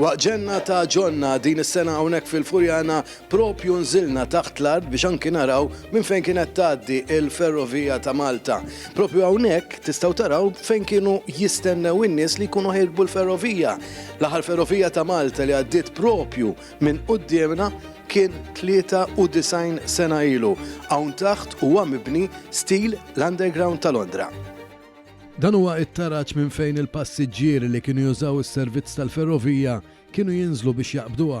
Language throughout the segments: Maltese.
Waqt ġenna ta' ġonna din is-sena hawnhekk fil-Furjana propju nżilna taħt l-art biex anki naraw minn fejn kienet tgħaddi il-Ferrovija ta' Malta. Propju hawnhekk tistgħu taraw fejn kienu jistennew in-nies li jkunu ħirbu l-ferrovija. L-aħħar ferrovija ta' Malta li għaddiet propju minn qudiemna kien 93 sena ilu. Hawn taħt huwa mibni stil l-Underground ta' Londra. Dan huwa it-taraġġ minn fejn il-passiġġieri li kienu jużaw is-servizz tal-ferrovija kienu jinżlu biex jaqbduha.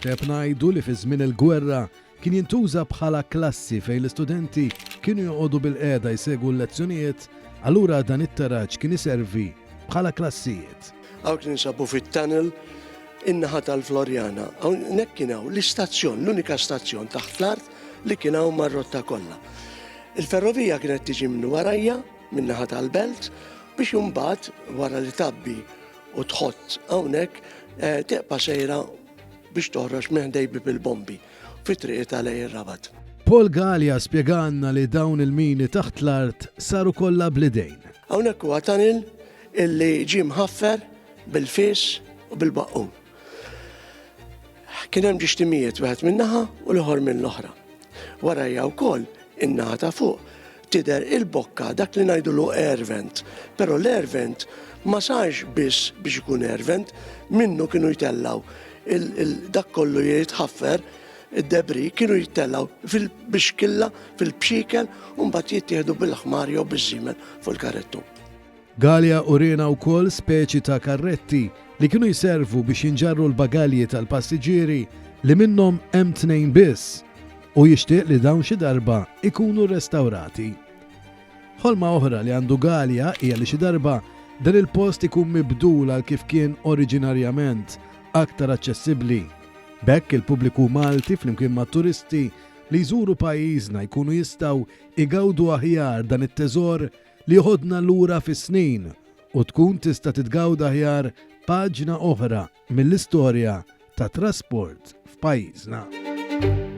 Teb ngħidu li fi żmien il-gwerra kien jintuża bħala klassi fejn l-istudenti kienu joqogħdu bil-qiegħda jsegwu l-lezzjonijiet, allura dan it-taraġġ kien iservi bħala klassijiet. Hawn kien insabu fit-tunnel in-naħa tal-Florjana. Hawnhekk kien hawn l-istazzjon, l-unika stazzjon taħt l-art li kien hawn mar-rotta kollha. Il-ferrovija kienet tiġi minn warajja min-naħa tal-belt biex imbagħad wara li tabbi u tħott hawnhekk teqpa' sejra biex toħroġ meħdejbi bil-bombi fit-triq tal-lejn ir-Rabat. Paul Galea spjeganna li dawn il-mini taħt l-art saru kollha bl-idejn. Hawnhekk huwa tunnel illi ġie mħaffer bil-fis u bil-baqqum. Kien hemm ġixtimijiet wieħed min-naħa u l-ieħor minn l-oħra. Warajja wkoll in-naħa ta' fuq tidher il-bokka dak li ngħidulu air vent, però l-air vent ma sarx biss biex ikun air vent, minnu kienu jtellaw dak kollu jitħaffer id-debri kienu jittellaw fil-bixkilla, fil-bxikel u mbagħad jittieħdu bil-ħmar jew biż-żiemel fuq il-karrettu. Galea urina wkoll speċi ta' karretti li kienu jservu biex jinġarru l-bagalji tal-passiġġieri li minnhom hemm tnejn biss u jixtieq li dawn xi darba ikunu restawrati. Ħolma oħra li għandu Galea hija li xi darba dan il-post ikun mibdul għal kif kien oriġinarjament aktar aċċessibbli. Bekk il-pubbliku Malti flimkien mat turisti li jżuru pajjiżna jkunu jistgħu igawdu aħjar dan it-teżor li jħodna lura fis-snin u tkun tista' titgawda aħjar paġna oħra mill-istorja ta' trasport f'pajjiżna.